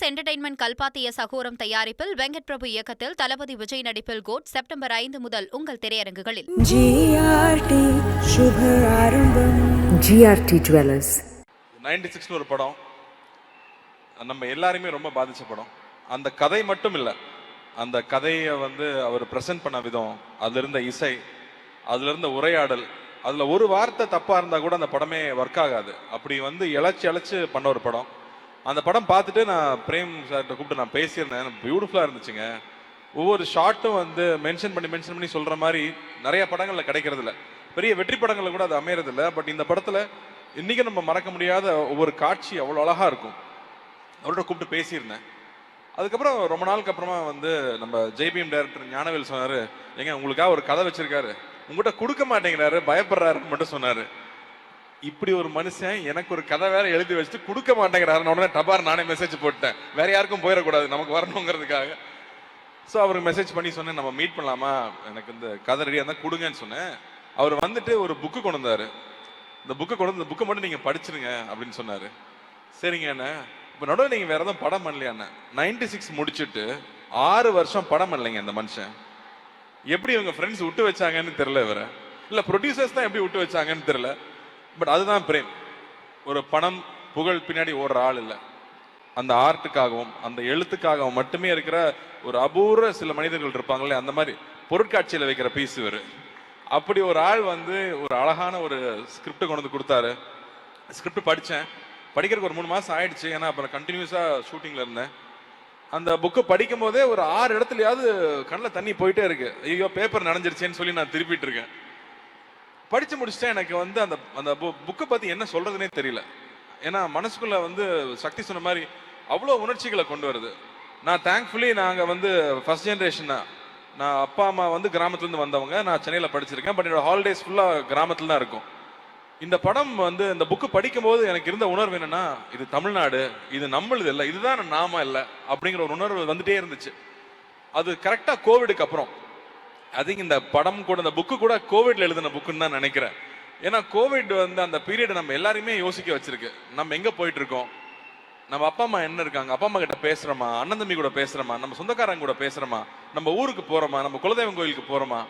Entertainment கல்பாத்திய சகோரம் தயாரிப்பில் வெங்கட் பிரபு இயக்கத்தில் தளபதி விஜய் நடிப்பில் கோட் செப்டம்பர் 5 முதல் உங்கள் திரையரங்குகளில். ஜிஆர்டி ஜுவல்லர்ஸ் 96 ஒரு படம் நம்ம எல்லாருமே ரொம்ப பாதிச்ச படம். அந்த கதை மட்டும் இல்லை, அந்த கதையை அவர் ப்ரெசென்ட் பண்ண விதம், அதுல இருந்த இசை, அதுல இருந்த உரையாடல், அதுல ஒரு வார்த்தை தப்பா இருந்தா கூட அந்த படமே ஒர்க் ஆகாது. அப்படி இழைச்சு பண்ண ஒரு படம். அந்த படம் பார்த்துட்டு நான் பிரேம் சார்கிட்ட கூப்பிட்டு நான் பேசியிருந்தேன். பியூட்டிஃபுல்லா இருந்துச்சுங்க. ஒவ்வொரு ஷார்ட்டும் மென்ஷன் பண்ணி சொல்ற மாதிரி நிறைய படங்கள்ல கிடைக்கிறது இல்லை. பெரிய வெற்றி படங்கள்ல கூட அது அமையறது இல்லை. பட் இந்த படத்துல இன்னைக்கு நம்ம மறக்க முடியாத ஒவ்வொரு காட்சி அவ்வளோ அழகா இருக்கும். அவர்கிட்ட கூப்பிட்டு பேசியிருந்தேன். அதுக்கப்புறம் ரொம்ப நாளுக்கு அப்புறமா நம்ம ஜெய்பீம் டைரக்டர் ஞானவேல் சொன்னாரு, ஏங்க உங்களுக்காக ஒரு கதை வச்சிருக்காரு, உங்ககிட்ட கொடுக்க மாட்டேங்கிறாரு, பயப்படுறாருன்னு மட்டும் சொன்னாரு. இப்படி ஒரு மனுஷன் எனக்கு ஒரு கதை வேற எழுதி வச்சுட்டு கொடுக்க மாட்டேங்கிறாருன்னு உடனே டபார் நானே மெசேஜ் போட்டேன். வேற யாருக்கும் போயிடக்கூடாது, நமக்கு வரணுங்கிறதுக்காக. ஸோ அவருக்கு மெசேஜ் பண்ணி சொன்னேன், நம்ம மீட் பண்ணலாமா, எனக்கு இந்த கதை ரெடியாக இருந்தால் கொடுங்கன்னு சொன்னேன். அவர் ஒரு புக்கு கொண்டு வந்தாரு. இந்த புக்கை மட்டும் நீங்கள் படிச்சிருங்க அப்படின்னு சொன்னார். சரிங்க அண்ணா, இப்போ நடுவில் நீங்கள் வேற எதுவும் படம் பண்ணலையா அண்ணா? 96 முடிச்சுட்டு 6 வருஷம் படம் பண்ணலைங்க இந்த மனுஷன். எப்படி இவங்க ஃப்ரெண்ட்ஸ் விட்டு வச்சாங்கன்னு தெரியல, இவரை இல்லை ப்ரொடியூசர்ஸ் தான் எப்படி விட்டு வச்சாங்கன்னு தெரியல. பட் அதுதான் பிரேம். ஒரு பணம் புகழ் பின்னாடி ஓடுற ஆள் இல்லை, அந்த ஆர்ட்டுக்காகவும் அந்த எழுத்துக்காகவும் மட்டுமே இருக்கிற ஒரு அபூர்வ சில மனிதர்கள் இருப்பாங்களே, அந்த மாதிரி பொருட்காட்சியில் வைக்கிற பீஸ் இவர். அப்படி ஒரு ஆள் ஒரு அழகான ஒரு ஸ்கிரிப்ட் கொண்டு கொடுத்தாரு. ஸ்கிரிப்ட் படிக்கிறதுக்கு ஒரு 3 மாசம் ஆயிடுச்சு. ஏன்னா அப்புறம் கண்டினியூஸா ஷூட்டிங்ல இருந்தேன். அந்த புக்கை படிக்கும் போதே ஒரு 6 இடத்துலயாவது கண்ணில் தண்ணி போயிட்டே இருக்கு. ஐயோ பேப்பர் நனைஞ்சிருச்சேன்னு சொல்லி நான் திருப்பிட்டு இருக்கேன். படிச்சு முடிச்சுட்டேன். எனக்கு அந்த புக்கை பத்தி என்ன சொல்றதுனே தெரியல. ஏன்னா மனசுக்குள்ள சக்தி சொன்ன மாதிரி அவ்வளோ உணர்ச்சிகளை கொண்டு வருது. நான் தேங்க்ஃபுல்லி நாங்க ஃபர்ஸ்ட் ஜென்ரேஷன். நான் அப்பா அம்மா கிராமத்துலேருந்து வந்தவங்க, நான் சென்னையில் படிச்சிருக்கேன். பட் என்னோட ஹாலிடேஸ் ஃபுல்லா கிராமத்துல தான் இருக்கும். இந்த படம் இந்த புக்கு படிக்கும் போது எனக்கு இருந்த உணர்வு என்னன்னா, இது தமிழ்நாடு, இது நம்மளுது இல்லை, இதுதான் நாம இல்லை அப்படிங்கிற ஒரு உணர்வு வந்துட்டே இருந்துச்சு. அது கரெக்டா கோவிடுக்கு அப்புறம். அதுக்கு இந்த படம் கூட இந்த புக்கு கூட கோவிட்ல எழுதின புக்குன்னு தான் நினைக்கிறேன். ஏன்னா கோவிட் அந்த பீரியட் நம்ம எல்லாருமே யோசிக்க வச்சிருக்கு. நம்ம எங்க போயிட்டு இருக்கோம், நம்ம அப்பா அம்மா என்ன இருக்காங்க, அப்பா அம்மா கிட்ட பேசுறோமா, அண்ணன் தம்பி கூட பேசுறோமா, நம்ம சொந்தக்காரங்க கூட பேசுறோமா, நம்ம ஊருக்கு போறோமா, நம்ம குலதெய்வம் கோயிலுக்கு போறோமா,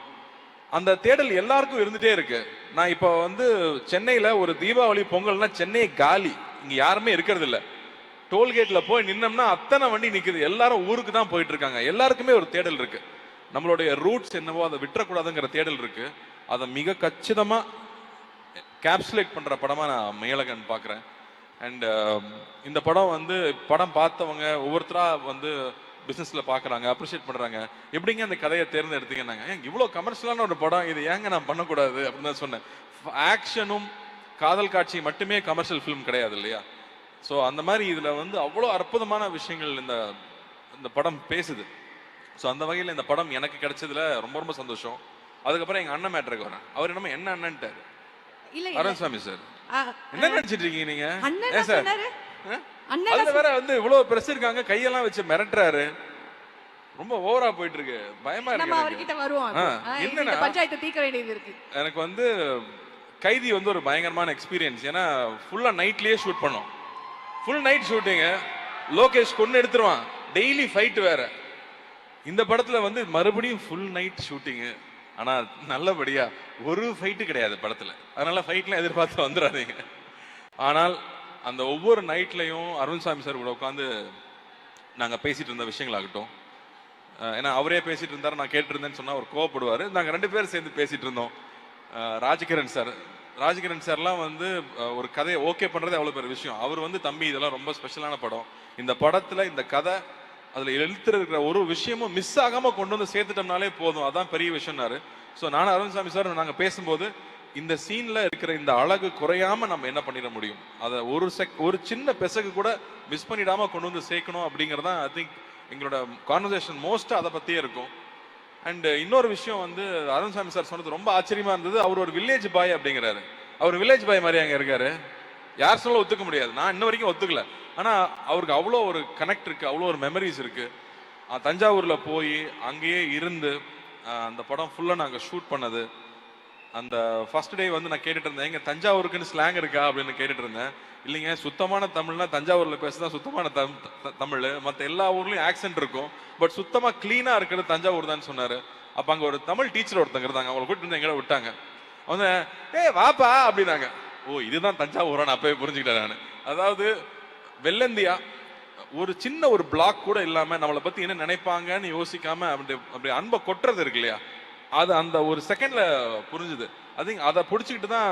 அந்த தேடல் எல்லாருக்கும் இருந்துட்டே இருக்கு. நான் இப்போ சென்னையில ஒரு தீபாவளி பொங்கல்னா சென்னை காலி, இங்க யாருமே இருக்கிறது இல்லை. டோல்கேட்ல போய் நின்னோம்னா அத்தனை வண்டி நிக்குது, எல்லாரும் ஊருக்கு தான் போயிட்டு இருக்காங்க. எல்லாருக்குமே ஒரு தேடல் இருக்கு. நம்மளுடைய ரூட்ஸ் என்னவோ அதை விட்டுறக்கூடாதுங்கிற தேடல் இருக்கு. அதை மிக கச்சிதமா கேப்சுலேட் பண்ற படமா நான் மேலகன் பாக்குறேன். அண்ட் இந்த படம் பார்த்தவங்க ஒவ்வொருத்தரா பிசினஸ்ல பாக்குறாங்க, அப்ரிஷியேட் பண்றாங்க. எப்படிங்க அந்த கதையை தேர்ந்தெடுத்தீங்கன்னாங்க, இவ்வளவு கமர்ஷியலான ஒரு படம், இது ஏங்க நான் பண்ணக்கூடாது அப்படின்னு தான் சொன்னேன். ஆக்ஷனும் காதல் காட்சி மட்டுமே கமர்ஷியல் ஃபிலிம் கிடையாது இல்லையா? ஸோ அந்த மாதிரி இதுல அவ்வளோ அற்புதமான விஷயங்கள் இந்த படம் பேசுது. ஸோ அந்த வகையில் இந்த படம் எனக்கு கிடைச்சதுல ரொம்ப ரொம்ப சந்தோஷம். அதுக்கப்புறம் எங்க அண்ணன் மேட்டருக்கு வரேன். அவர் என்னமோ என்ன அண்ணன்ட்டாரு, அருண்சாமி சார் என்ன நினைச்சிட்டு இருக்கீங்க நீங்க? சார் அதுல வேற இவ்வளவு பிரஸ் இருக்காங்க, கையெல்லாம் வச்சு மிரட்டுறாரு, ரொம்ப ஓவரா போயிட்டு இருக்கு, பயமா இருக்கு. எனக்கு கைதி ஒரு பயங்கரமான எக்ஸ்பீரியன்ஸ். ஏன்னா ஃபுல்லா நைட்லயே ஷூட் பண்ணோம். Full night shooting. லோகேஷ் கொண்டு எடுத்துருவான், டெய்லி ஃபைட் வேற. இந்த படத்துல மறுபடியும் ஃபுல் நைட் ஷூட்டிங்கு. ஆனா நல்லபடியா ஒரு ஃபைட்டு கிடையாது படத்துல, அதனால ஃபைட்லாம் எதிர்பார்த்து வந்துடாதீங்க. ஆனால் அந்த ஒவ்வொரு நைட்லையும் அருண்சாமி சார் கூட உட்காந்து நாங்க பேசிட்டு இருந்த விஷயங்களாகட்டும், ஏன்னா அவரே பேசிட்டு இருந்தாரு, நான் கேட்டுருந்தேன்னு சொன்னா அவர் கோவப்படுவாரு. நாங்க 2 பேரும் சேர்ந்து பேசிட்டு இருந்தோம். ராஜகிரண் சார்லாம் ஒரு கதையை ஓகே பண்றது அவ்வளவு பெரிய விஷயம். அவர் தம்பி இதெல்லாம் ரொம்ப ஸ்பெஷலான படம், இந்த படத்துல இந்த கதை அதுல எழுத்துருக்கிற ஒரு விஷயமும் மிஸ் ஆகாம கொண்டு சேர்த்துட்டோம்னாலே போதும், அதான் பெரிய விஷயம்னாரு. ஸோ நானும் அருண்சாமி சார் நாங்க பேசும்போது இந்த சீன்ல இருக்கிற இந்த அழகு குறையாம நம்ம என்ன பண்ணிட முடியும், அதை ஒரு சின்ன பெசகு கூட மிஸ் பண்ணிடாம கொண்டு சேர்க்கணும் அப்படிங்கறதான் ஐ திங்க் எங்களோட கான்வர்சேஷன் மோஸ்டா அதை பத்தியே இருக்கும். அண்ட் இன்னொரு விஷயம் அருண்சாமி சார் சொன்னது ரொம்ப ஆச்சரியமா இருந்தது. அவர் ஒரு வில்லேஜ் பாய் அப்படிங்கிறாரு. அவர் வில்லேஜ் பாய் மாதிரி அங்க இருக்காரு, யார் சொல்ல ஒத்துக்க முடியாது, நான் இன்ன வரைக்கும் ஒத்துக்கல. ஆனா அவருக்கு அவ்வளோ ஒரு கனெக்ட் இருக்கு, அவ்வளோ ஒரு மெமரிஸ் இருக்கு. தஞ்சாவூர்ல போய் அங்கேயே இருந்து அந்த படம் ஃபுல்லா நாங்க ஷூட் பண்ணது, அந்த ஃபர்ஸ்ட் டே வந்து நான் கேட்டுட்டு இருந்தேன், எங்க தஞ்சாவூருக்குன்னு ஸ்லாங் இருக்கா அப்படின்னு கேட்டுட்டு இருந்தேன். இல்லைங்க, சுத்தமான தமிழ்னா தஞ்சாவூர்ல பேசுதான் சுத்தமான தமிழ். மற்ற எல்லா ஊர்லயும் ஆக்சென்ட் இருக்கும், பட் சுத்தமா கிளீனா இருக்கிறது தஞ்சாவூர் தான் சொன்னாரு. அப்ப அங்க ஒரு தமிழ் டீச்சர் ஒருத்தங்க இருந்தாங்க, அவங்களை கூட்டிட்டு வந்து எங்கட விட்டாங்க. அவங்க வாப்பா அப்படின்னாங்க. ஓ, இதுதான் தஞ்சாவூரா, நான் அப்பவே புரிஞ்சுக்கிட்டேன் நான். அதாவது வெள்ளந்தியா ஒரு சின்ன ஒரு பிளாக் கூட இல்லாம நம்மளை பத்தி என்ன நினைப்பாங்கன்னு யோசிக்காம அப்படி அன்பை கொட்டுறது இருக்கு இல்லையா, அது அந்த ஒரு செகண்ட்ல புரிஞ்சுது. அதை பிடிச்சிக்கிட்டு தான்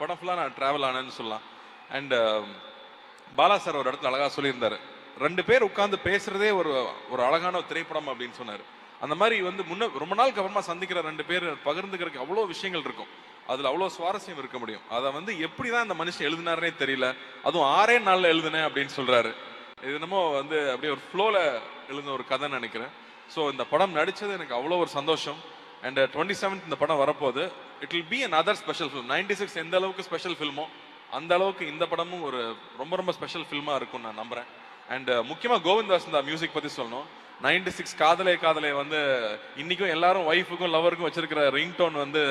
படம் ஃபுல்லா நான் டிராவல் ஆனேன்னு சொல்லலாம். அண்ட் பாலா சார் ஒரு இடத்துல அழகா சொல்லியிருந்தாரு, 2 பேர் உட்கார்ந்து பேசுறதே ஒரு ஒரு அழகான ஒரு திரைப்படம் அப்படின்னு சொன்னாரு. அந்த மாதிரி வந்து ரொம்ப நாளுக்கு அப்புறமா சந்திக்கிற 2 பேர் பகிர்ந்துக்கிறதுக்கு அவ்வளோ விஷயங்கள் இருக்கும், அதுல அவ்வளோ சுவாரஸ்யம் இருக்க முடியும். அதை வந்து எப்படிதான் இந்த மனுஷன் எழுதினாருனே தெரியல, அதுவும் 6 நாள்ல எழுதுனேன் அப்படின்னு சொல்றாரு. இது என்னமோ வந்து அப்படியே ஒரு ஃப்ளோல எழுதின ஒரு கதைன்னு நினைக்கிறேன். ஸோ இந்த படம் நடிச்சது எனக்கு அவ்வளோ ஒரு சந்தோஷம். அண்ட் 27th இந்த படம் வரப்போகுது. It will be another special film. 96 எந்த அளவுக்கு ஸ்பெஷல் ஃபில்மோ அந்த அளவுக்கு இந்த படமும் ஒரு ரொம்ப ரொம்ப ஸ்பெஷல் ஃபில்மா இருக்கும்னு நான் நம்புறேன். அண்ட் முக்கியமா கோவிந்த் வசந்தா மியூசிக் பத்தி சொல்லணும். 96 காதலே காதலே வந்து இன்னைக்கும் எல்லாரும் ஒய்ஃபுக்கும் லவருக்கும் வச்சிருக்கிற ரிங்டோன் வந்து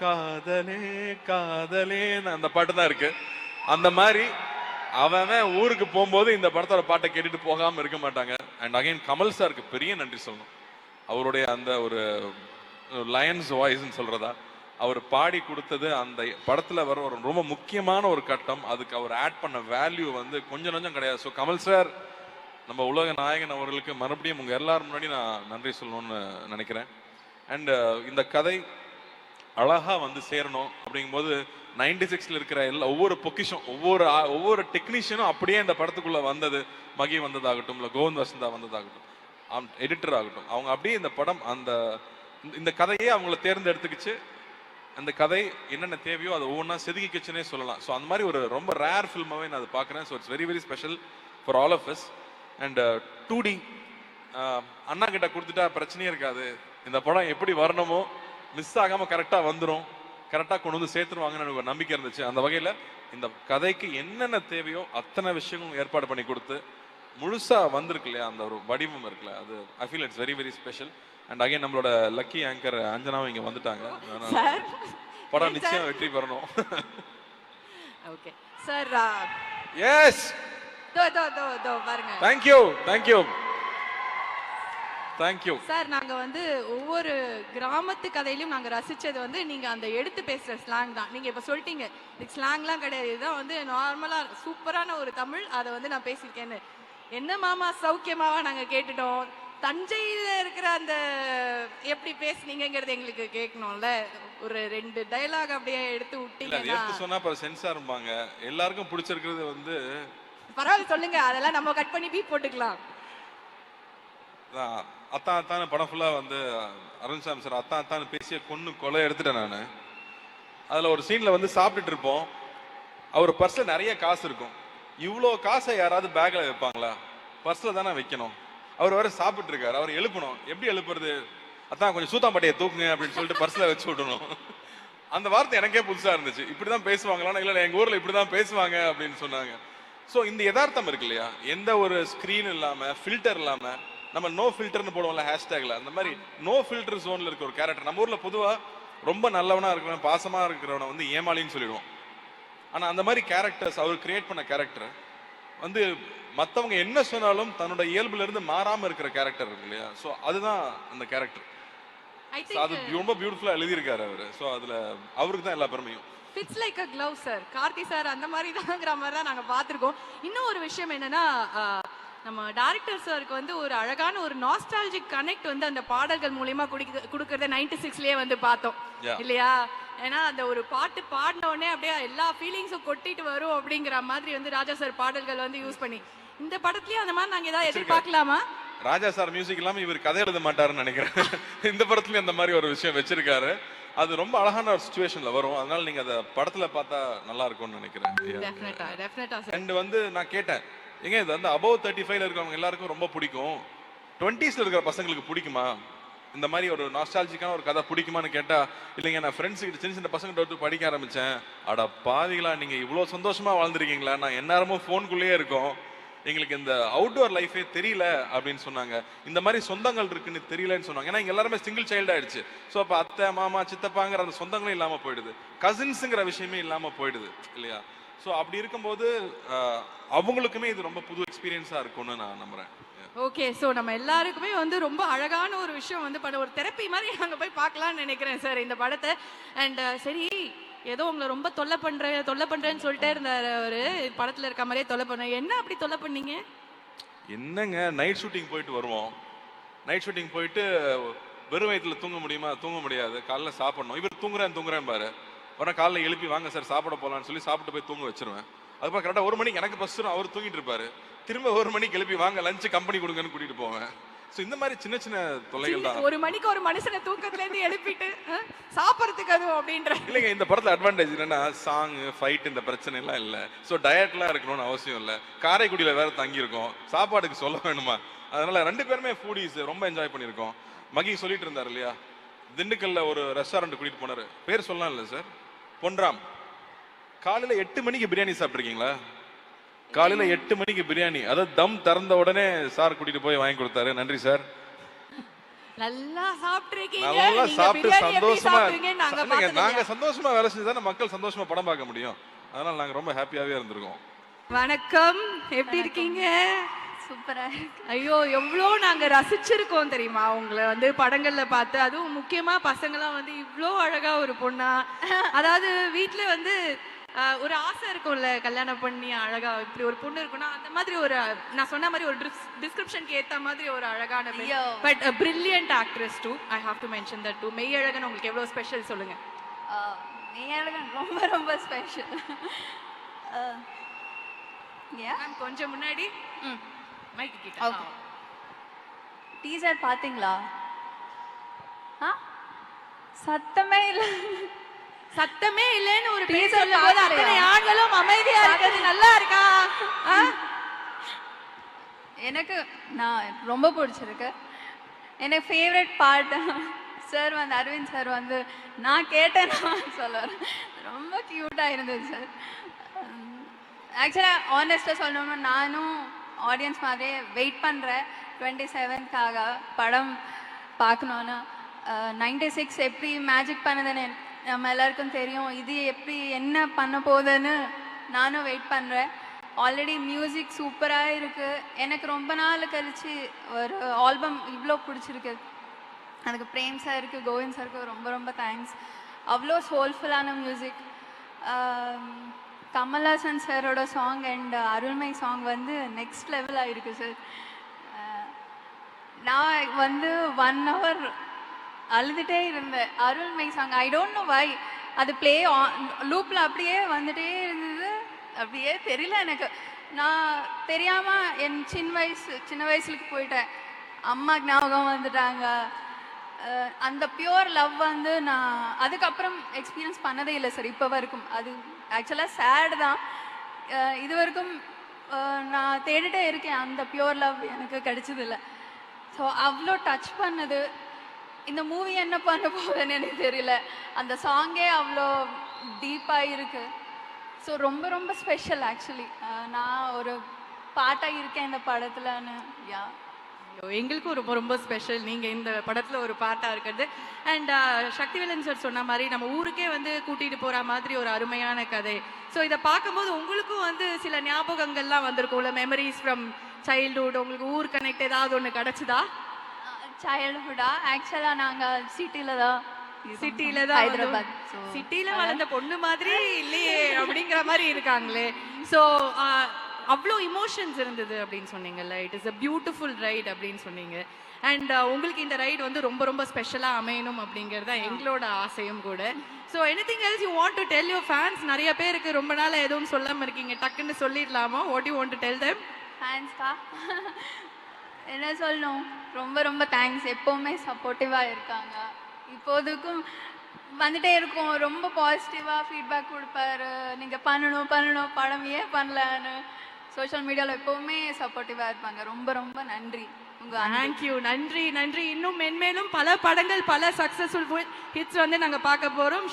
காதலே காதலேன்னு அந்த பாட்டு தான் இருக்கு. அந்த மாதிரி அவன் ஊருக்கு போகும்போது இந்த படத்தோட பாட்டை கேட்டுட்டு போகாம இருக்க மாட்டாங்க. அண்ட் அகைன் கமல் சாருக்கு பெரிய நன்றி சொல்லணும். அவருடைய அந்த ஒரு லயன்ஸ் வாய்ஸ்ன்னு சொல்றதா, அவர் பாடி கொடுத்தது அந்த படத்துல வர ஒரு ரொம்ப முக்கியமான ஒரு கட்டம். அதுக்கு அவர் ஆட் பண்ண வேல்யூ வந்து கொஞ்சம் கொஞ்சம் கிடையாது. ஸோ கமல் சார், நம்ம உலக நாயகன் அவர்களுக்கு மறுபடியும் உங்க எல்லாரும் முன்னாடி நான் நன்றி சொல்லணும்னு நினைக்கிறேன். அண்ட் இந்த கதை அழகா வந்து சேரணும் அப்படிங்கும்போது 96ல இருக்கிற ஒவ்வொரு பொக்கிஷம், ஒவ்வொரு டெக்னீஷியனும் அப்படியே இந்த படத்துக்குள்ள வந்தது. மகி வந்ததாகட்டும், இல்லை கோவிந்த் வசந்தா வந்ததாகட்டும், எடிட்டர் ஆகட்டும், அவங்க அப்படியே இந்த படம் இந்த கதையே அவங்கள தேர்ந்தெடுத்துக்கிச்சு. அந்த கதை என்னென்ன தேவையோ அதை ஒவ்வொன்றா செதுக்கிச்சுன்னே சொல்லலாம். ஸோ அந்த மாதிரி ஒரு ரொம்ப ரேர் ஃபில்மாவே நான் அதை பார்க்குறேன். So it's very very special for all of us. And 2D அண்ணா கிட்ட கொடுத்துட்டா பிரச்சனையே இருக்காது. இந்த படம் எப்படி வரணுமோ மிஸ் ஆகாமல் கரெக்டாக வந்துடும், கரெக்டாக கொண்டு வந்து சேர்த்துருவாங்கன்னு எனக்கு ஒரு நம்பிக்கை இருந்துச்சு. அந்த வகையில் இந்த கதைக்கு என்னென்ன தேவையோ அத்தனை விஷயங்களும் ஏற்பாடு பண்ணி கொடுத்து முழுசா வந்திருக்கு இல்லையா, அந்த ஒரு வடிவம் இருக்குல்ல, அது I feel it's very very special. And again நம்மளோட லக்கி ஆங்கர் அஞ்சனாவும் இங்க வந்துட்டாங்க. படம் நிச்சயம் வெற்றி பெறணும். Okay sir. எஸ், பாருங்க. thank you thank you sir. நாங்க வந்து ஒவ்வொரு கிராமத்து கதையிலும் நாங்க ரசிச்சது வந்து நீங்க அந்த எடுத்து பேசுற ஸ்லாங் தான். நீங்க இப்ப சொல்லிட்டீங்க இதுக்கு ஸ்லாங்லாம் கிடையாது, இதுதான் வந்து நார்மலா சூப்பரான ஒரு தமிழ், அதை வந்து நான் பேசியிருக்கேன்னு. என்ன மாமா சௌக்கியமாவா நாங்க கேட்டுட்டோம். தஞ்சையில இருக்கிற அந்த எப்படி பேசுனீங்கிறது எங்களுக்கு கேட்கணும்ல. ஒரு 2 டயலாக் அப்படியே எடுத்து விட்டீங்கன்னா சொன்னா அப்புறம் சென்சார்ம்பாங்க. எல்லாருக்கும் பிடிச்சிருக்கிறது வந்து பரவாயில்ல சொல்லுங்க, அதெல்லாம் நம்ம கட் பண்ணி பீப் போட்டுக்கலாம். அத்தான் படம் ஃபுல்லா வந்து அருண்சாமி சார் அத்தான் பேசிய கொலை எடுத்துட்டேன் நான். அதுல ஒரு சீன்ல வந்து சாப்பிட்டுட்டு இருப்போம், அவர் பர்ஸ்ல நிறைய காசு இருக்கும். இவ்வளோ காசை யாராவது பேக்ல வைப்பாங்களா? பர்ஸ்ல தானே வைக்கணும். அவர் வேற சாப்பிட்டு இருக்காரு, அவர் எழுப்பணும். எப்படி எழுப்புறது? அதான் கொஞ்சம் சூத்தாம்பட்டியை தூக்குங்க அப்படின்னு சொல்லிட்டு பர்ஸ்ல வச்சு விடணும். அந்த வார்த்தை எனக்கே புதுசா இருந்துச்சு. இப்படிதான் பேசுவாங்களா? இல்ல எங்க ஊர்ல இப்படிதான் பேசுவாங்க அப்படின்னு சொன்னாங்க. ஸோ இந்த யதார்த்தம் இருக்கு இல்லையா, எந்த ஒரு ஸ்கிரீன் இல்லாம ஃபில்டர் இல்லாம, நம்ம நோ ஃபில்டர்னு போடுவோம்ல ஹேஷ்டேக்ல, அந்த மாதிரி நோ ஃபில்டர் ஜோன்ல இருக்க ஒரு கேரக்டர். நம்ம ஊர்ல பொதுவா ரொம்ப நல்லவனா இருக்கிறவன், பாசமா இருக்கிறவனை வந்து ஏமாளின்னு சொல்லிடுவோம். ஆனா அந்த மாதிரி கேரக்டர்ஸ் அவர் கிரியேட் பண்ண கேரக்டர் வந்து மற்றவங்க என்ன சொன்னாலும் தன்னோட இயல்புல இருந்து மாறாம இருக்கிற கேரக்டர் இருக்கு இல்லையா. ஸோ அதுதான் அந்த கேரக்டர். அது ரொம்ப பியூட்டிஃபுல்லா எழுதியிருக்காரு அவரு. ஸோ அதுல அவருக்கு தான் எல்லா பெருமையும். Fits like a glove sir. Karthi sir அந்த மாதிரி தான்ங்கிற மாதிரி தான் நாங்க பார்த்துருக்கோம். இன்னும் ஒரு விஷயம் என்னன்னா, நம்ம டைரக்டர் சாருக்கு வந்து ஒரு அழகான ஒரு நாஸ்டாலஜிக் கனெக்ட் வந்து அந்த பாடல்கள் மூலியமா கொடுக்கறத 96லயே வந்து பார்த்தோம் இல்லையா. ஏன்னா அந்த ஒரு பாட்டு பாடின உடனே அப்படியே எல்லா ஃபீலிங்ஸும் கொட்டிட்டு வரும் அப்படிங்கிற மாதிரி வந்து ராஜா சார் பாடல்கள் வந்து யூஸ் பண்ணி இந்த படத்துலயும் அந்த மாதிரி நாங்க ஏதாவது எதிர்பார்க்கலாமா? ராஜா சார் மியூசிக் இல்லாம இவர் கதை எழுத மாட்டாருன்னு நினைக்கிறேன். இந்த படத்துலயும் அந்த மாதிரி ஒரு விஷயம் வச்சிருக்காரு. அது ரொம்ப அழகான ஒரு சிச்சுவேஷன்ல வரும். அதனால நீங்க அதை படத்துல பார்த்தா நல்லா இருக்கும்னு நினைக்கிறேன். அண்ட் வந்து நான் கேட்டேன், எங்க இது வந்து above 35ல இருக்கவங்க எல்லாருக்கும் ரொம்ப பிடிக்கும், 20ஸ்ல இருக்கிற பசங்களுக்கு பிடிக்குமா, இந்த மாதிரி ஒரு நாஸ்டாலஜிக்கான ஒரு கதை பிடிக்குமான்னு கேட்டா, இல்லைங்க நான் ஃப்ரெண்ட்ஸ் கிட்ட சின்ன சின்ன பசங்க வந்து படிக்க ஆரம்பிச்சேன். அட பாவிகளா, நீங்க இவ்வளவு சந்தோஷமா வாழ்ந்துருக்கீங்களா? நான் எந்நேரமும் போனுக்குள்ளேயே இருக்கோம், எங்களுக்கு இந்த அவுட்டோர் லைஃபே தெரியல அப்படின்னு சொன்னாங்க. இந்த மாதிரி சொந்தங்கள் இருக்குன்னு தெரியலன்னு சொன்னாங்க. ஏன்னா இங்க எல்லாருமே சிங்கிள் சைல்டு ஆயிடுச்சு. ஸோ அப்போ அத்தை மாமா சித்தப்பாங்கிற அந்த சொந்தங்களும் இல்லாம போயிடுது, கசின்ஸுங்கிற விஷயமே இல்லாம போயிடுது இல்லையா? ஸோ அப்படி இருக்கும்போது அவங்களுக்குமே இது ரொம்ப புது எக்ஸ்பீரியன்ஸா இருக்கும்னு நான் நம்புறேன். ஓகே, ஸோ நம்ம எல்லாருக்குமே வந்து ரொம்ப அழகான ஒரு விஷயம் வந்து பண்ண ஒரு தெரப்பி மாதிரி நாங்கள் போய் பார்க்கலாம்னு நினைக்கிறேன் சார் இந்த படத்தை. அண்ட் சரி, ஏதோ உங்களை ரொம்ப தொல்லை பண்றேன்னு சொல்லிட்டே இருந்தார் ஒரு படத்துல இருக்க மாதிரியே தொல்லை பண்ண. என்ன அப்படி தொல்லை பண்ணீங்க? என்னங்க, நைட் ஷூட்டிங் போயிட்டு வருவோம். நைட் ஷூட்டிங் போயிட்டு வெறும் வயிற்றுல தூங்க முடியுமா? தூங்க முடியாது. காலைல சாப்பிடணும். இவர் தூங்குறேன் பாரு. உடனே காலைல எழுப்பி வாங்க சார் சாப்பிட போகலான்னு சொல்லி சாப்பிட்டு போய் தூங்க வச்சிருவேன். அதுக்கப்புறம் கரெக்டாக 1 மணிக்கு எனக்கு பஸ் வரும், அவர் தூங்கிட்டு இருப்பாரு. திரும்ப 1 மணிக்கு எழுப்பி வாங்க லஞ்சு கம்பெனி கொடுங்கன்னு கூட்டிட்டு போவேன். ஸோ இந்த மாதிரி சின்ன சின்ன தொல்லைகள் தான். 1 மணிக்கு ஒரு மனுஷனை தூக்கத்துலேருந்து எழுப்பிட்டு சாப்பிட்றதுக்கு அதுவும் அப்படின்ற இல்லைங்க, இந்த படத்தில் அட்வான்டேஜ் என்னன்னா சாங் ஃபைட் இந்த பிரச்சனை எல்லாம் இல்லை. ஸோ டயட்லாம் இருக்கணும்னு அவசியம் இல்லை. காரைக்குடியில் வேற தங்கியிருக்கோம், சாப்பாடுக்கு சொல்ல வேணுமா? அதனால 2 பேருமே ஃபூடிஸ், ரொம்ப என்ஜாய் பண்ணியிருக்கோம். மகி சொல்லிட்டு இருந்தார் இல்லையா, திண்டுக்கல்ல ஒரு ரெஸ்டாரண்ட் கூட்டிட்டு போனாரு, பேர் சொல்லலாம் இல்லை சார், பொன்ராம். காலையில் 8 மணிக்கு பிரியாணி சாப்பிட்ருக்கீங்களா? காலையில 8 மணிக்கு பிரியாணி, அதாவது தம் திறந்த உடனே சார் கூட்டிட்டு போய் வாங்கி கொடுத்தாரு. நன்றி சார். நல்லா சாப்பிட்டுருக்கீங்க. நல்லா சாப்பிட்டு சந்தோஷமா நாங்க சந்தோஷமா வேலை செஞ்சுதானே மக்கள் சந்தோஷமா படம் பார்க்க முடியும். அதனால நாங்க ரொம்ப ஹாப்பியாவே இருந்திருக்கோம். வணக்கம், எப்படி இருக்கீங்க? சூப்பரா. ஐயோ, எவ்வளோ நாங்க ரசிச்சிருக்கோம் தெரியுமா உங்களை வந்து படங்கள்ல பார்த்து. அதுவும் முக்கியமா பசங்களாம் வந்து இவ்வளோ அழகா ஒரு பொண்ணா, அதாவது வீட்டுல வந்து ஒரு ஆசை இருக்கும்ல, கல்யாணம் பண்ணி அழகா இப்படி ஒரு பொண்ணு இருக்குன்னா அந்த மாதிரி ஒரு, நான் சொன்ன மாதிரி ஒரு டிஸ்கிரிப்ஷனுக்கு ஏத்த மாதிரி ஒரு அழகான but brilliant actress too. I have to mention that too. Meiyazhagan உங்களுக்கு எவ்வளவு ஸ்பெஷல் சொல்லுங்க. மெய்யழகன் ரொம்ப ரொம்ப ஸ்பெஷல். கொஞ்சம் முன்னாடி மைக் கிட்ட. டீசர் பாத்தீங்களா? சத்தமே இல்ல. சத்தமே இல்லைன்னு ஒரு டீசர் சொல்லும்போது அத்தனை ஆண்களும் அமைதியா இருக்கிறது நல்லா இருக்கா? எனக்கு நான் ரொம்ப பிடிச்சிருக்கு. எனக்கு ஃபேவரட் பார்ட் சார் வந்து அரவிந்த் சார் வந்து நான் கேட்டேன்னா சொல்லுவார், ரொம்ப க்யூட்டாக இருந்தது சார். ஆக்சுவலாக ஆனஸ்ட்டாக சொல்லணும்னா நானும் ஆடியன்ஸ் மாதிரியே வெயிட் பண்ணுறேன் 27th படம் பார்க்கணுன்னு. 96 எப்படி மேஜிக் பண்ணதுன்னு நம்ம எல்லாருக்கும் தெரியும். இது எப்படி என்ன பண்ண போகுதுன்னு நானும் வெயிட் பண்ணுறேன். ஆல்ரெடி மியூசிக் சூப்பராக இருக்குது. எனக்கு ரொம்ப நாள் கழிச்சு ஒரு ஆல்பம் இவ்வளோ பிடிச்சிருக்கு. அதுக்கு பிரேம் சாருக்கு கோவிந்த் சாருக்கு ரொம்ப ரொம்ப தேங்க்ஸ். அவ்வளோ சோல்ஃபுல்லான மியூசிக். கமல்ஹாசன் சாரோட சாங் அண்ட் அருள்மை சாங் வந்து நெக்ஸ்ட் லெவலாக இருக்குது சார். நான் வந்து 1 hour அழுதுகிட்டே இருந்தேன். அருள்மை song I don't know why, அது ப்ளே லூப்பில் அப்படியே வந்துட்டே இருந்தது. அப்படியே தெரியல எனக்கு. நான் தெரியாமல் என் சின்ன வயசுக்கு போயிட்டேன். அம்மா ஞாபகம் வந்துட்டாங்க. அந்த பியூர் லவ் வந்து நான் அதுக்கப்புறம் எக்ஸ்பீரியன்ஸ் பண்ணதே இல்லை சார் இப்போ வரைக்கும். அது ஆக்சுவலாக சேடு தான். இது வரைக்கும் நான் தேடிட்டே இருக்கேன், அந்த பியூர் லவ் எனக்கு கிடைச்சதில்லை. ஸோ அவ்வளோ டச் பண்ணது. இந்த மூவி என்ன பண்ண போகுதுன்னு எனக்கு தெரியல. அந்த சாங்கே அவ்வளோ டீப்பாக இருக்கு. ஸோ ரொம்ப ரொம்ப ஸ்பெஷல் ஆக்சுவலி. நான் ஒரு பாட்டாக இருக்கேன் இந்த படத்துலன்னு. யா, எங்களுக்கும் ரொம்ப ரொம்ப ஸ்பெஷல் நீங்கள் இந்த படத்தில் ஒரு பாட்டாக இருக்கிறது. அண்ட் சக்திவேலன் சார் சொன்ன மாதிரி நம்ம ஊருக்கே வந்து கூட்டிகிட்டு போகிற மாதிரி ஒரு அருமையான கதை. ஸோ இதை பார்க்கும்போது உங்களுக்கும் வந்து சில ஞாபகங்கள்லாம் வந்திருக்கும்ல, மெமரிஸ் ஃப்ரம் சைல்டுஹுட். உங்களுக்கு ஊர் கனெக்ட் ஏதாவது ஒன்று கிடச்சிதா? சைல்டுஹுட்டா ஆக்சுவலாக நாங்கள் சிட்டியில் தான் ஹைதராபாத் சிட்டியில வளர்ந்த பொண்ணு மாதிரி இல்லையே அப்படிங்கிற மாதிரி இருக்காங்களே. ஸோ அவ்வளோ இமோஷன்ஸ் இருந்தது அப்படின்னு சொன்னீங்கல்ல. It is a beautiful right அப்படின்னு சொன்னீங்க. அண்ட் உங்களுக்கு இந்த ரைட் வந்து ரொம்ப ரொம்ப ஸ்பெஷலாக அமையணும் அப்படிங்கிறது தான் எங்களோட ஆசையும் கூட. So anything else you want to tell your fans? நிறைய பேருக்கு ரொம்ப நாள் எதுவும் சொல்லாமல் இருக்கீங்க, டக்குன்னு சொல்லிடலாமா? What you want to tell them? ஃபேன்ஸ்க்கா என்ன சொல்லணும், ரொம்ப ரொம்ப தேங்க்ஸ். எப்போவுமே சப்போர்ட்டிவாக இருக்காங்க. இப்போதுக்கும் வந்துட்டே இருக்கும், ரொம்ப பாசிட்டிவாக ஃபீட்பேக் கொடுப்பாரு. நீங்கள் பண்ணணும் படம் ஏன் பண்ணலன்னு சோஷியல் மீடியாவில் எப்போவுமே சப்போர்ட்டிவாக இருப்பாங்க. ரொம்ப ரொம்ப நன்றி. தேங்க்யூ, நன்றி நன்றி. இன்னும் மென்மேலும் பல படங்கள், பல சக்சஸ்ஃபுல் ஹிட்ஸ் வந்து நாங்க பார்க்க போறோம்.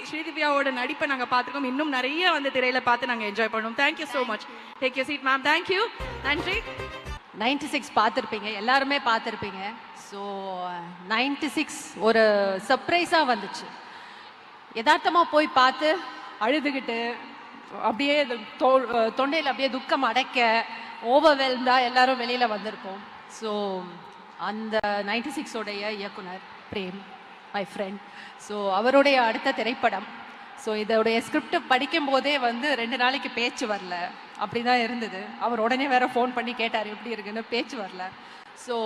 ஸ்ரீதிவ்யாவோட நடிப்பை நாங்க பார்த்துருக்கோம். இன்னும் நிறைய வந்து திரையில பார்த்து நாங்க என்ஜாய் பண்ணுவோம். Thank you so much. Take you seat ma'am. Thank you, நன்றி. 96 பார்த்துருப்பீங்க, எல்லாருமே பார்த்துருப்பீங்க. ஸோ 96 ஒரு சர்ப்ரைஸாக வந்துச்சு. யதார்த்தமாக போய் பார்த்து அழுதுகிட்டு அப்படியே தொண்டையில் அப்படியே துக்கம் அடைக்க ஓவர்வெல்ம்டாக எல்லாரும் வெளியில் வந்திருப்போம். ஸோ அந்த 96 உடைய இயக்குனர் பிரேம், மை ஃப்ரெண்ட். ஸோ அவருடைய அடுத்த திரைப்படம். ஸோ இதோடைய ஸ்கிரிப்ட் படிக்கும் போதே வந்து 2 நாளைக்கு பேச்சு வரல, அப்படி தான் இருந்தது. அவர் உடனே வேற ஃபோன் பண்ணி கேட்டார் எப்படி இருக்குன்னு, பேச்சு வரல. So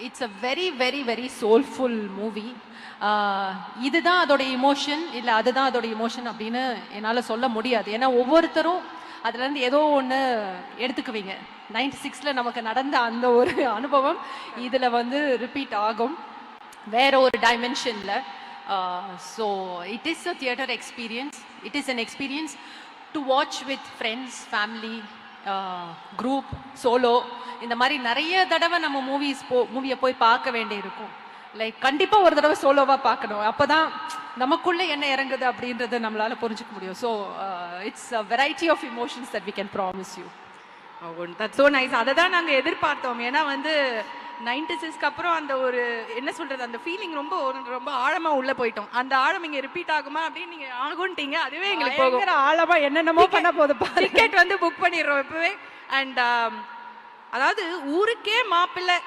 it's a very very very soulful movie. இதுதான் அதோட இமோஷன் இல்லை அதுதான் அதோட இமோஷன் அப்படின்னு என்னால் சொல்ல முடியாது. ஏன்னா ஒவ்வொருத்தரும் அதுலேருந்து ஏதோ ஒன்று எடுத்துக்குவீங்க. 96ல் நமக்கு நடந்த அந்த ஒரு அனுபவம் இதில் வந்து ரிப்பீட் ஆகும் வேற ஒரு டைமென்ஷனில். So it is a theatre experience. It is an experience to watch with friends, family, group, solo. இந்த மாதிரி நிறைய தடவை நம்ம மூவியை போய் பார்க்க வேண்டியிருக்கும். லைக் கண்டிப்பாக ஒரு தடவை சோலோவாக பார்க்கணும். அப்போ தான் நமக்குள்ளே என்ன இறங்குது அப்படின்றத நம்மளால புரிஞ்சுக்க முடியும். So it's a variety of emotions that we can promise you. That's so nice. அதை தான் நாங்கள் எதிர்பார்த்தோம். ஏன்னா வந்து 96க்கு அப்புறம் அந்த ஒரு என்ன சொல்றது, அந்த ஃபீலிங் ரொம்ப ஆழமா உள்ள போயிட்டோம். அந்த ஆழம் இங்க ரிப்பீட் ஆகுமா அப்படின்னு நீங்க ஆகும்ட்டீங்க. அதுவே எங்களுக்கு போகும். ஆழமா என்னென்னமோ பண்ண போது டிக்கெட் வந்து புக் பண்ணிடுறோம் இப்பவே. அண்ட் அதாவது ஊருக்கே மாப்பிள்ளை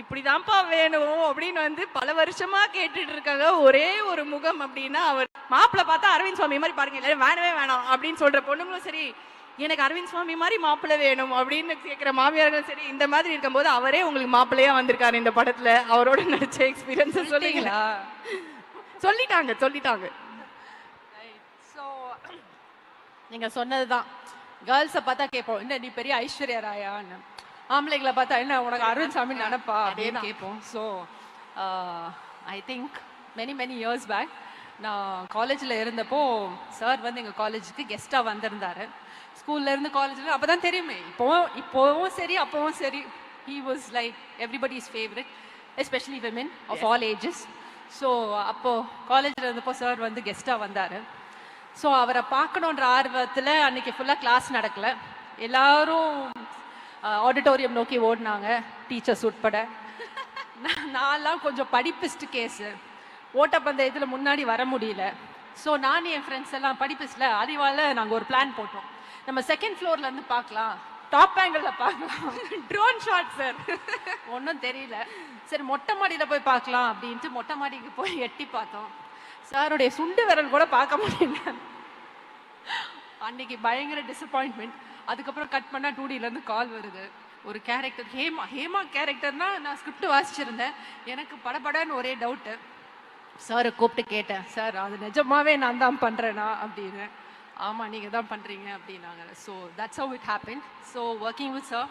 இப்படிதான்ப்பா வேணும் அப்படின்னு வந்து பல வருஷமா கேட்டுட்டு இருக்காங்க. ஒரே ஒரு முகம் அப்படின்னா அவர் மாப்பிள்ளை பார்த்தா அரவிந்த் சுவாமி மாதிரி பாருங்க, இல்லை வேணவே வேணாம் அப்படின்னு சொல்ற பொண்ணுங்களும் சரி, எனக்கு அரவிந்த் சுவாமி மாதிரி மாப்பிள்ளை வேணும் அப்படின்னு கேட்கிற மாமியார்களும் சரி, இந்த மாதிரி இருக்கும்போது அவரே உங்களுக்கு மாப்பிள்ளையா வந்திருக்காரு இந்த படத்துல. அவரோட நடிச்ச எக்ஸ்பீரியன்ஸ் சொல்லிங்களா? சொல்லிட்டாங்க. ஸோ நீங்க சொன்னதுதான். கேர்ள்ஸை பார்த்தா கேட்போம், என்ன நீ பெரிய ஐஸ்வர்யா ராயான்னு. ஆம்பளைங்களை பார்த்தா என்ன உனக்கு அரவிந்த் சாமி நினைப்பா அப்படின்னு கேட்போம். So I think many years back நான் காலேஜில் இருந்தப்போ சார் வந்து எங்கள் காலேஜுக்கு கெஸ்ட்டாக வந்திருந்தாரு. ஸ்கூல்லேருந்து காலேஜில் அப்போ தான் தெரியுமே, இப்போவும் சரி அப்போவும் சரி, he was like everybody's favourite, especially women of all ages. So அப்போது காலேஜில் இருந்தப்போ சார் வந்து கெஸ்ட்டாக வந்தார். ஸோ அவரை பார்க்கணுன்ற ஆர்வத்தில் அன்றைக்கி ஃபுல்லாக கிளாஸ் நடக்கலை. எல்லாரும் ஆடிட்டோரியம் நோக்கி ஓடினாங்க, டீச்சர்ஸ் உட்பட. நான்லாம் கொஞ்சம் படிப்பிஸ்ட் கேஸு, ஓட்டப்பந்தயத்தில் முன்னாடி வர முடியல. ஸோ நான் என் ஃப்ரெண்ட்ஸ் எல்லாம் படிப்பிஸ்டில் அறிவால் நாங்கள் ஒரு பிளான் போட்டோம். நம்ம செகண்ட் ஃப்ளோர்லேருந்து பார்க்கலாம், டாப் ஆங்கிளில் பார்க்கலாம், ட்ரோன் ஷாட் சார். ஒன்றும் தெரியல, சரி மொட்டை மாடியில் போய் பார்க்கலாம் அப்படின்ட்டு மொட்டை மாடிக்கு போய் எட்டி பார்த்தோம். சாருடைய சுண்டு விரல் கூட பார்க்க முடியல. அன்னைக்கு பயங்கர டிசப்பாயின்மெண்ட். அதுக்கப்புறம் கட் பண்ணால் 2Dலேருந்து கால் வருது. ஒரு கேரக்டர் ஹேமா கேரக்டர்னா நான் ஸ்கிரிப்ட் வாசிச்சிருந்தேன். எனக்கு படபடன்னு ஒரே டவுட்டு. சாரை கூப்பிட்டு கேட்டேன், சார் அது நிஜமாவே நான் தான் பண்ணுறேனா அப்படின்னு. ஆமாம் நீங்கள் தான் பண்ணுறீங்க அப்படின்னாங்க. So that's how it happen. So working with sir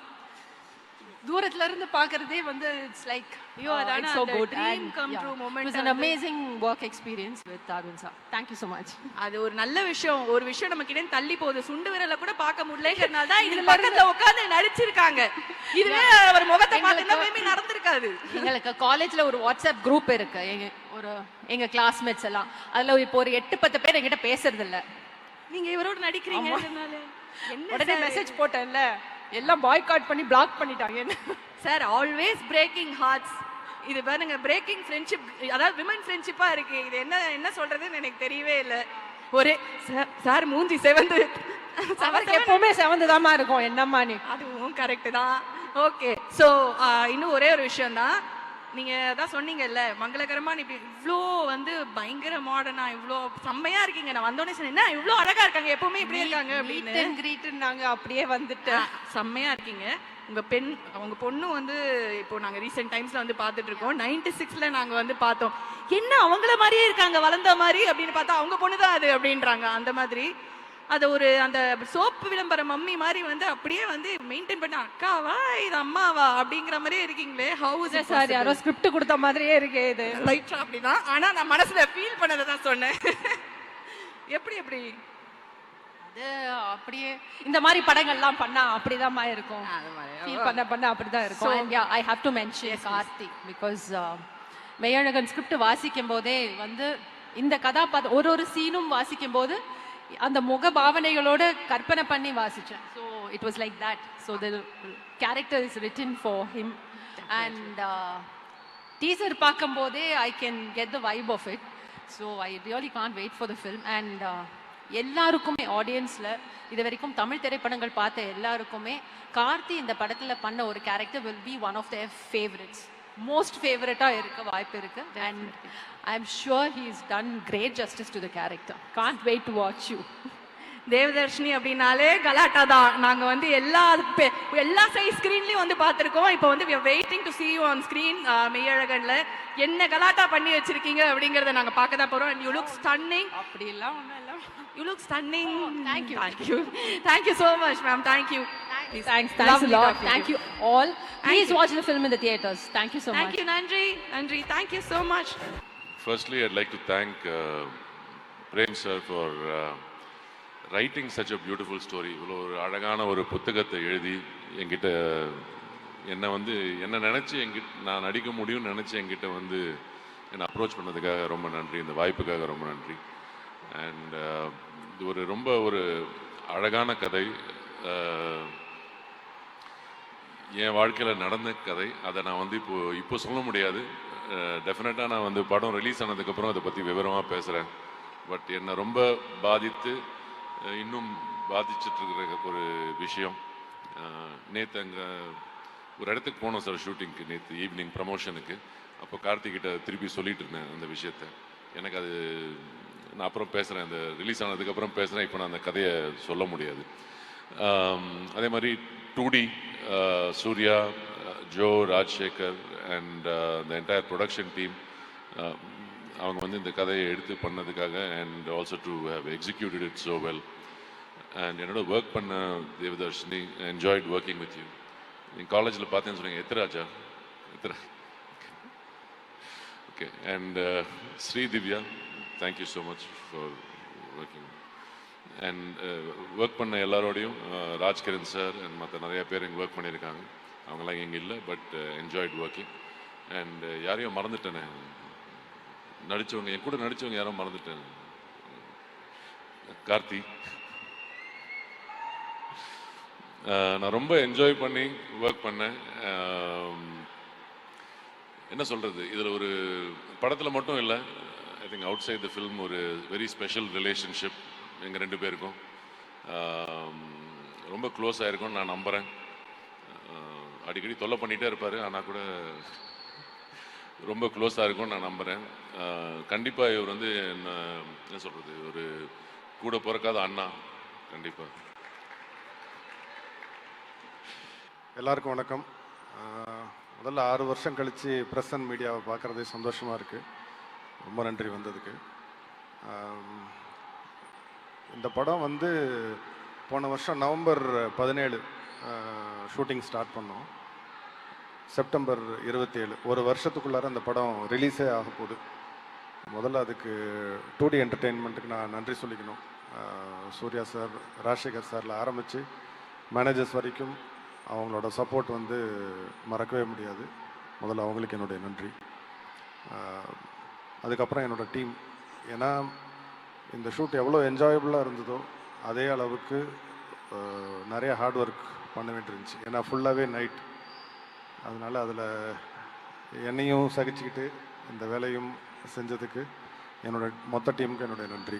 தூரத்துல இருந்து பார்க்கறதே வந்து it's like it's so good and come true moment. It was an amazing work experience with Arvind sir. Thank you so much. அது ஒரு நல்ல விஷயம். ஒரு விஷயம் நமக்கு கிட்ட தள்ளி போகுது, சுண்டு விரல கூட பார்க்க முடியலங்கறனால தான் இது பக்கத்துல உட்கார்ந்து நடிச்சிருக்காங்க. இதுவே அவர் முகத்தை பார்த்தா மேபி நடந்துருக்காது. எங்களுக்கு காலேஜ்ல ஒரு வாட்ஸ்அப் குரூப் இருக்கு, எங்க கிளாஸ்மேட்ஸ் எல்லாம். அதுல இப்போ ஒரு 8-10 பேர் என்கிட்ட பேசுறது இல்ல. நீங்க இவரோட நடிக்கிறீங்கன்றனால உடனே மெசேஜ் போட்டேன்ல, எல்லாம் பாய்காட் பண்ணி பிளாக் பண்ணிட்டாங்க. Sir always breaking hearts. இது பாருங்க, பிரேக்கிங் ஃப்ரெண்ட்ஷிப், அதாவது விமன் ஃப்ரெண்ட்ஷிப்பா இருக்கு. இது என்ன சொல்றதுன்னு எனக்கு தெரியவே இல்லை. ஒரே சார் மூஞ்சி செவந்து, எப்பவுமே செவந்துதாமா இருக்கும். என்னம்மா நீ? அதுவும் கரெக்ட் தான். ஓகே, ஸோ இன்னும் ஒரே ஒரு விஷயம் தான். நீங்க தான் சொன்னீங்கல்ல, மங்களகரமா இப்படி இவ்வளோ வந்து பயங்கர மாடர்னா இவ்வளோ செம்மையா இருக்கீங்க. நான் வந்தோடனே சொன்னேன், இவ்வளோ அழகா இருக்காங்க, எப்பவுமே இப்படி இருக்காங்க அப்படின்னு. நாங்க அப்படியே வந்துட்டு செம்மையா இருக்கீங்க. உங்க பொண்ணு வந்து இப்போ நாங்க ரீசெண்ட் டைம்ஸ்ல வந்து பார்த்துட்டு இருக்கோம். 96ல நாங்க வந்து பார்த்தோம், என்ன அவங்கள மாதிரியே இருக்காங்க வளர்ந்த மாதிரி அப்படின்னு பார்த்தா அவங்க பொண்ணு தான் அது அப்படின்றாங்க. அந்த மாதிரி அதை ஒரு அந்த சோப்பு விளம்பர மம்மி மாதிரி வந்து அப்படியே வந்து மெயின்டைன் பண்ண, அக்காவா இது அம்மாவா அப்படிங்கிற மாதிரியே இருக்கீங்களே. ஹவுஸ் சார் யாரோ ஸ்கிரிப்ட் கொடுத்த மாதிரியே இருக்கு. இது லைட்டா அப்படிதான், ஆனா நான் மனசுல ஃபீல் பண்ணதை தான் சொன்னேன். எப்படி அது அப்படியே இந்த மாதிரி படங்கள்லாம் பண்ணா அப்படிதாம்மா இருக்கும். அது மாதிரி. ஃபீல் பண்ண அப்படிதான் இருக்கும். And yeah, I have to mention Karthik because Meiyazhagan script வாசிக்கும் போதே வந்து இந்த கதாபாத்திரம் ஒரு சீனும் வாசிக்கும் போது அந்த முக பாவனைகளோட கற்பனை பண்ணி வாசிச்சேன். So it was like that. So the character is written for him. And teaser பார்க்கும் போதே I can get the vibe of it. So I really can't wait for the film. And எல்லாருக்குமே ஆடியன்ஸில் இது வரைக்கும் தமிழ் திரைப்படங்கள் பார்த்த எல்லாருக்குமே கார்த்தி இந்த படத்தில் பண்ண ஒரு character will be one of their favourites, most ஃபேவரட்டாக இருக்க வாய்ப்பு இருக்கு. And I am sure he is done great justice to the character. Can't wait to watch you. Devadarshini அப்படின்னாலே கலாட்டா தான். நாங்க வந்து எல்லா சைஸ் ஸ்கிரீன்லயும் வந்து பார்த்திருக்கோம். இப்போ வந்து we are waiting to see you on screen. மெய்யழகன்ல என்ன கலாட்டா பண்ணி வச்சிருக்கீங்க அப்படிங்கறத நாங்க பார்க்க தான் போறோம். And you look stunning. அப்படி எல்லாம் ஒன்றும் இல்லை. You look stunning. Thank you. Thank you so much, ma'am. Thank you. Thanks a Lovely lot. talking to Thank you. you all. Please you. watch the film in the theaters. Thank you so much. Thank you, Nandri. Thank you so much. Firstly, I'd like to thank Prem sir for writing such a beautiful story. இவ்வளோ ஒரு அழகான ஒரு புத்தகத்தை எழுதி என்கிட்ட என்ன நினச்சி நான் நடிக்க முடியும்னு நினச்சி என்கிட்ட வந்து என்னை அப்ரோச் பண்ணதுக்காக ரொம்ப நன்றி. இந்த வாய்ப்புக்காக ரொம்ப நன்றி. அண்ட் இது ரொம்ப ஒரு அழகான கதை. என் வாழ்க்கையில் நடந்த கதை. அதை நான் வந்து இப்போ சொல்ல முடியாது. டெஃபினட்டாக நான் வந்து படம் ரிலீஸ் ஆனதுக்கப்புறம் அதை பற்றி விவரமாக பேசுகிறேன். பட் என்னை ரொம்ப பாதித்து இன்னும் பாதிச்சிட்ருக்கிற ஒரு விஷயம், நேற்று அங்கே ஒரு இடத்துக்கு போனோம் சார் ஷூட்டிங்க்கு, நேற்று ஈவினிங் ப்ரமோஷனுக்கு. அப்போ கார்த்திகிட்ட திருப்பி சொல்லிட்டு இருந்தேன் அந்த விஷயத்த. எனக்கு அது நான் அப்புறம் பேசுகிறேன், அந்த ரிலீஸ் ஆனதுக்கப்புறம் பேசுகிறேன். இப்போ நான் அந்த கதையை சொல்ல முடியாது. அதே மாதிரி 2D Suriya, Jo, Rajsekar and the entire production team அவங்க வந்து இந்த கதையை எடுத்து பண்ணதுக்காக and also to have executed it so well. And என்னோட ஒர்க் பண்ண Devadarshini, enjoyed working with you. நீங்கள் காலேஜில் பார்த்தேன்னு சொன்னீங்க, Ethiraja okay. And Sri Divya, thank you so much for working. And work பண்ண எல்லாரோடையும் ராஜ்கிரண் சார் அண்ட் மற்ற நிறையா பேர் இங்கே ஒர்க் பண்ணியிருக்காங்க. அவங்களாம் இங்கே இல்லை, பட் என்ஜாய்ட் ஒர்க்கிங். அண்ட் யாரையும் மறந்துட்டேனே, நடித்தவங்க என் கூட நடித்தவங்க யாரும் மறந்துட்டேன். கார்த்தி, நான் ரொம்ப என்ஜாய் பண்ணி ஒர்க் பண்ணேன். என்ன சொல்கிறது, இதில் ஒரு படத்தில் மட்டும் இல்லை, I think outside the film ஒரு வெரி ஸ்பெஷல் ரிலேஷன்ஷிப் எங்கள் ரெண்டு பேருக்கும். ரொம்ப க்ளோஸ் ஆகிருக்கும்னு நான் நம்புகிறேன். அடிக்கடி தொல்லை பண்ணிகிட்டே இருப்பார், ஆனால் கூட ரொம்ப க்ளோஸாக இருக்கும்னு நான் நம்புகிறேன். கண்டிப்பாக இவர் வந்து என்ன சொல்கிறது, ஒரு கூட பிறக்காத அண்ணா. கண்டிப்பாக. எல்லாருக்கும் வணக்கம். முதல்ல 6 வருஷம் கழித்து ப்ரெஸ் அண்ட் மீடியாவை பார்க்குறதே சந்தோஷமாக இருக்குது. ரொம்ப நன்றி வந்ததுக்கு. இந்த படம் வந்து போன வருஷம் நவம்பர் 17 ஷூட்டிங் ஸ்டார்ட் பண்ணோம். செப்டம்பர் 27 ஒரு வருஷத்துக்குள்ளார அந்த படம் ரிலீஸே ஆக போகுது. முதல்ல அதுக்கு 2D என்டர்டெயின்மெண்ட்டுக்கு நான் நன்றி சொல்லிக்கணும். சூர்யா சார், ராஜசேகர் சாரில் ஆரம்பித்து மேனேஜர்ஸ் வரைக்கும் அவங்களோட சப்போர்ட் வந்து மறக்கவே முடியாது. முதல்ல அவங்களுக்கு என்னுடைய நன்றி. அதுக்கப்புறம் என்னோடய டீம். ஏன்னா இந்த ஷூட் எவ்வளோ என்ஜாயபுளாக இருந்ததோ அதே அளவுக்கு நிறைய ஹார்ட் ஒர்க் பண்ண வேண்டியிருந்துச்சு. ஏன்னா ஃபுல்லாகவே நைட். அதனால் அதில் என்னையும் சகிச்சுக்கிட்டு இந்த வேலையும் செஞ்சதுக்கு மொத்த டீமுக்கு என்னுடைய நன்றி.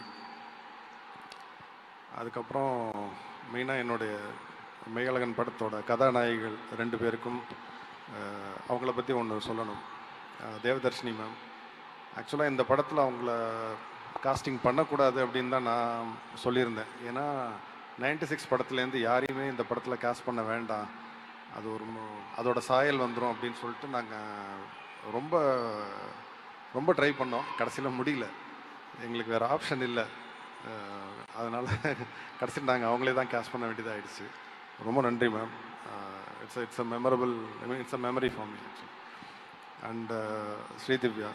அதுக்கப்புறம் மெயினாக என்னுடைய மெய்யழகன் படத்தோட கதாநாயகிகள் 2 பேருக்கும் அவங்கள பற்றி ஒன்று சொல்லணும். தேவதர்ஷினி மேம், ஆக்சுவலாக இந்த படத்தில் அவங்கள காஸ்டிங் பண்ணக்கூடாது அப்படின்னு தான் நான் சொல்லியிருந்தேன். ஏன்னா 96 படத்துலேருந்து யாரையுமே இந்த படத்தில் காஸ்ட் பண்ண வேண்டாம், அது அதோட சாயல் வந்துடும் அப்படின்னு சொல்லிட்டு நாங்கள் ரொம்ப ரொம்ப ட்ரை பண்ணோம். கடைசியில் முடியல, எங்களுக்கு வேறு ஆப்ஷன் இல்லை. அதனால் கடைசியில் நாங்கள் அவங்களே தான் காஸ்ட் பண்ண வேண்டியதாக ஆயிடுச்சு. ரொம்ப நன்றி ma'am. It's a memorable, it's a memory for me actually. And Sri Divya,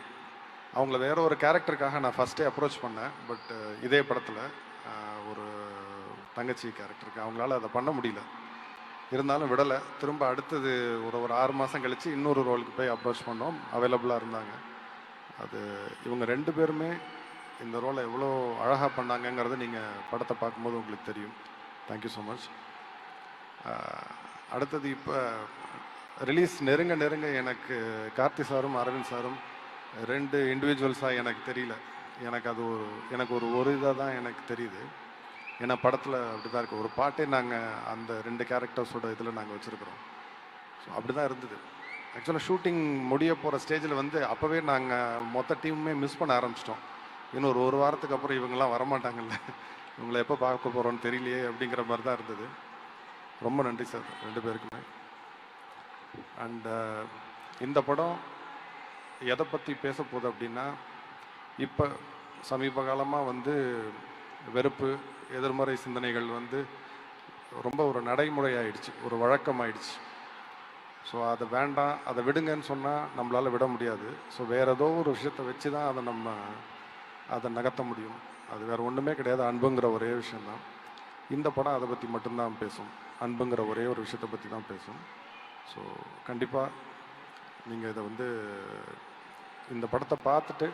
அவங்கள வேற ஒரு கேரக்டருக்காக நான் ஃபஸ்ட்டே அப்ரோச் பண்ணேன். பட் இதே படத்தில் ஒரு தங்கச்சி கேரக்டருக்கு. அவங்களால அதை பண்ண முடியல, இருந்தாலும் விடலை. திரும்ப அடுத்தது ஒரு 6 மாதம் கழித்து இன்னொரு ரோலுக்கு போய் அப்ரோச் பண்ணோம், அவைலபிளாக இருந்தாங்க. அது இவங்க 2 பேருமே இந்த ரோலை எவ்வளோ அழகாக பண்ணாங்கங்கிறத நீங்கள் படத்தை பார்க்கும்போது உங்களுக்கு தெரியும். Thank you so much. அடுத்தது இப்போ ரிலீஸ் நெருங்க நெருங்க எனக்கு கார்த்தி சாரும் அரவிந்த் சாரும் 2 இண்டிவிஜுவல்ஸாக எனக்கு தெரியல. எனக்கு அது எனக்கு ஒரு இதாக தான் எனக்கு தெரியுது. ஏன்னா படத்தில் அப்படி தான் இருக்குது. ஒரு பாட்டே நாங்கள் அந்த 2 கேரக்டர்ஸோட இதில் நாங்கள் வச்சுருக்குறோம். ஸோ அப்படி தான் இருந்தது. ஆக்சுவலாக ஷூட்டிங் முடிய போகிற ஸ்டேஜில் வந்து அப்போவே நாங்கள் மொத்த டீமுமே மிஸ் பண்ண ஆரம்பிச்சிட்டோம். இன்னும் ஒரு வாரத்துக்கு அப்புறம் இவங்கெல்லாம் வரமாட்டாங்கல்ல, இவங்களை எப்போ பார்க்க போகிறோன்னு தெரியலையே அப்படிங்கிற மாதிரி தான் இருந்தது. ரொம்ப நன்றி சார் 2 பேருக்குமே. அண்ட் இந்த படம் எதை பற்றி பேச போகுது அப்படின்னா, இப்போ சமீப காலமாக வந்து வெறுப்பு, எதிர்மறை சிந்தனைகள் வந்து ரொம்ப ஒரு நடைமுறை ஆயிடுச்சு, ஒரு வழக்கம் ஆயிடுச்சு. ஸோ அதை வேண்டாம், அதை விடுங்கன்னு சொன்னால் நம்மளால் விட முடியாது. ஸோ வேறு ஏதோ ஒரு விஷயத்தை வச்சு தான் அதை நகர்த்த முடியும். அது வேறு ஒன்றுமே கிடையாது, அன்புங்கிற ஒரே விஷயந்தான். இந்த படம் அதை பற்றி மட்டும்தான் பேசும், அன்புங்கிற ஒரே ஒரு விஷயத்தை பற்றி தான் பேசும். ஸோ கண்டிப்பாக நீங்கள் இதை வந்து இந்த படத்தை பார்த்துட்டு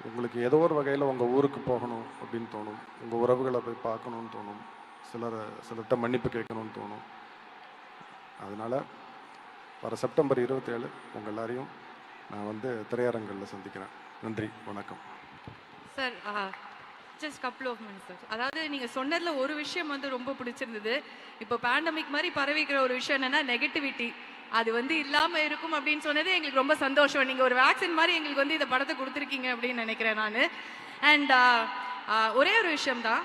உங்களுக்கு ஏதோ ஒரு வகையில் உங்கள் ஊருக்கு போகணும் அப்படின்னு தோணும், உங்கள் உறவுகளை போய் பார்க்கணுன்னு தோணும், சிலர்கிட்ட மன்னிப்பு கேட்கணும்னு தோணும். அதனால் வர செப்டம்பர் 27 உங்கள் எல்லாரையும் நான் வந்து திரையரங்கில் சந்திக்கிறேன். நன்றி, வணக்கம். Sir just couple of minutes sir. அதாவது நீங்கள் சொன்னதில் ஒரு விஷயம் வந்து ரொம்ப பிடிச்சிருந்தது. இப்போ பேண்டமிக் மாதிரி பரவிக்கிற ஒரு விஷயம் என்னென்னா நெகட்டிவிட்டி, அது வந்து இல்லாமல் இருக்கும் அப்படின்னு சொன்னது எங்களுக்கு ரொம்ப சந்தோஷம். நீங்கள் ஒரு வேக்சின் மாதிரி எங்களுக்கு வந்து இந்த படத்தை கொடுத்துருக்கீங்க அப்படின்னு நினைக்கிறேன் நான். அண்ட் ஒரே ஒரு விஷயம்தான்,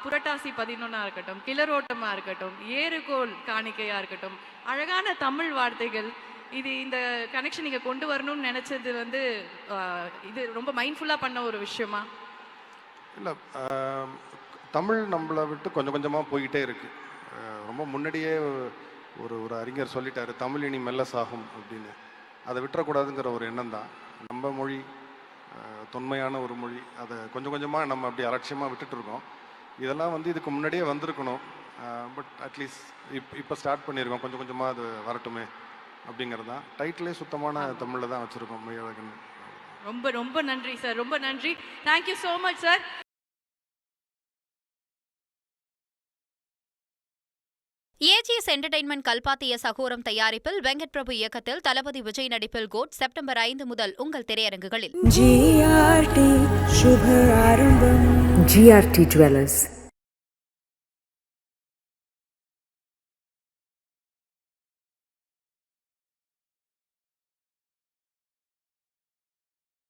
புரட்டாசி 11 இருக்கட்டும், கிளரோட்டமாக இருக்கட்டும், ஏறுகோல் காணிக்கையாக இருக்கட்டும், அழகான தமிழ் வார்த்தைகள், இது இந்த கனெக்ஷன் நீங்கள் கொண்டு வரணும்னு நினச்சது வந்து இது ரொம்ப மைண்ட்ஃபுல்லாக பண்ண ஒரு விஷயமா? இல்லை, தமிழ் நம்மளை விட்டு கொஞ்சம் கொஞ்சமாக போய்கிட்டே இருக்குது. ரொம்ப முன்னாடியே ஒரு அறிஞர் சொல்லிட்டாரு, தமிழ் இனி மெல்ல சாகும் அப்படின்னு. அதை விட்டுறக்கூடாதுங்கிற ஒரு எண்ணம் தான். நம்ம மொழி தொன்மையான ஒரு மொழி, அதை கொஞ்சம் கொஞ்சமாக நம்ம அப்படி அலட்சியமாக விட்டுட்டு இருக்கோம். இதெல்லாம் வந்து இதுக்கு முன்னாடியே வந்திருக்கணும். பட் அட்லீஸ்ட் இப்போ ஸ்டார்ட் பண்ணியிருக்கோம், கொஞ்சம் கொஞ்சமாக அது வரட்டுமே அப்படிங்கிறது தான். டைட்டிலே சுத்தமான தமிழில் தான் வச்சுருக்கோம், மெய்யழகன். ரொம்ப ரொம்ப நன்றி சார், ரொம்ப நன்றி. Thank you so much sir. AGS entertainment கல்பாத்திய சகோரம் தயாரிப்பில் வெங்கட் பிரபு இயக்கத்தில் தளபதி விஜய் நடிப்பில் கோட் செப்டம்பர் 5 முதல் உங்கள் திரையரங்குகளில். GRT Shubha Arambam. GRT Jewellers.